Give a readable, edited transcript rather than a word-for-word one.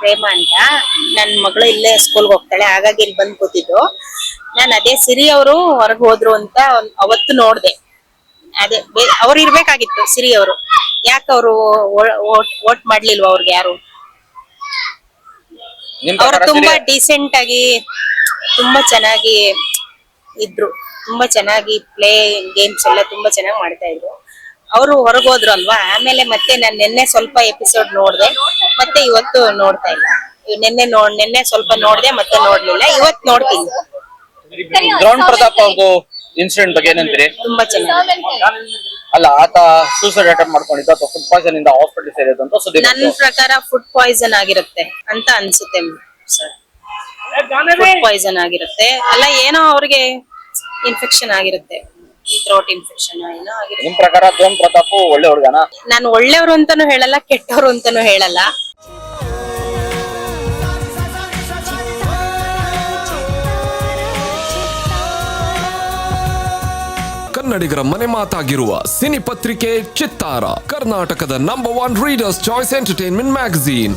ಪ್ರೇಮ ಅಂತ. ನನ್ ಮಗಳು ಇಲ್ಲೇ ಸ್ಕೂಲ್ಗೆ ಹೋಗ್ತಾಳೆ, ಹಾಗಾಗಿ ಇಲ್ಲಿ ಬಂದ್ ಕೂತಿದ್ದು. ನಾನು ಅದೇ ಸಿರಿ ಅವರು ಹೊರಗೆ ಹೋದ್ರು ಅಂತ ಅವತ್ತು ನೋಡ್ದೆ. ಅದೇ ಅವ್ರು ಇರ್ಬೇಕಾಗಿತ್ತು ಸಿರಿ ಅವರು. ಯಾಕೆ ಅವರು ವೋಟ್ ಮಾಡ್ಲಿಲ್ವಾ ಅವ್ರಿಗೆ ಯಾರು? ನಿಮ್ ಅವ್ರು ಪ್ರಕಾರ ತುಂಬಾ ಡೀಸೆಂಟ್ ಆಗಿ ತುಂಬಾ ಚೆನ್ನಾಗಿ ಇದ್ರು. ತುಂಬಾ ಚೆನ್ನಾಗಿ ಪ್ಲೇ ಗೇಮ್ಸ್ ಎಲ್ಲ ತುಂಬಾ ಚೆನ್ನಾಗಿ ಮಾಡ್ತಾ ಇದ್ರು. ಅವರು ಹೊರಗೋದ್ರು ಅಲ್ವಾ, ಆಮೇಲೆ ಮತ್ತೆ ನಾನು ನಿನ್ನೆ ಸ್ವಲ್ಪ ಎಪಿಸೋಡ್ ನೋಡ್ದೆ, ಮತ್ತೆ ಇವತ್ತು ನೋಡ್ತಾ ಇಲ್ಲ. ನಿನ್ನೆ ಸ್ವಲ್ಪ ನೋಡ್ದೆ, ಮತ್ತೆ ನೋಡ್ಲಿಲ್ಲ. ಇವತ್ತು ನೋಡ್ತೀನಿ. ದ್ರೋಣ್ ಪ್ರತಾಪ್ ಅವ್ರದ್ದು ಇನ್ಸಿಡೆಂಟ್ ಬಗ್ಗೆ ಏನಂತೀರಿ? ತುಂಬಾ ಚೆನ್ನಾಗಿ. ಅಲ್ಲ, ಆತ ಸೂಸೈಡ್ ಅಟೆಂಪ್ಟ್ ಮಾಡ್ಕೊಂಡಿದ್ದ ಅಥವಾ ಫುಡ್ ಪಾಯ್ಸನ್ ಇಂದ ಹಾಸ್ಪಿಟಲ್ ಸೇರಿದ್ದು ಅಂತ ಸುದ್ದಿ ನನ್ನ ಪ್ರಕಾರ ಫುಡ್ ಪಾಯ್ಸನ್ ಆಗಿರುತ್ತೆ ಅಂತ ಅನ್ಸುತ್ತೆ ಸರ್. ಫುಡ್ ಪಾಯ್ಸನ್ ಆಗಿರುತ್ತೆ, ಅಲ್ಲ ಏನೋ ಅವ್ರಿಗೆ ಇನ್ಫೆಕ್ಷನ್ ಆಗಿರುತ್ತೆ, ಥ್ರೋಟ್ ಇನ್ಫೆಕ್ಷನ್ ಏನೋ ಆಗಿರುತ್ತೆ. ನಿಮ್ ಪ್ರಕಾರ ದ್ರೋಣ್ ಪ್ರತಾಪ್ ಒಳ್ಳೆ ಹುಡುಗನ? ನಾನು ಒಳ್ಳೆಯವರು ಅಂತಾನು ಹೇಳಲ್ಲ, ಕೆಟ್ಟವರು ಅಂತಾನು ಹೇಳಲ್ಲ. ಕನ್ನಡಿಗರ ಮನೆ ಮಾತಾಗಿರುವ ಸಿನಿ ಪತ್ರಿಕೆ ಚಿತ್ತಾರ, ಕರ್ನಾಟಕದ number 1 readers choice entertainment magazine.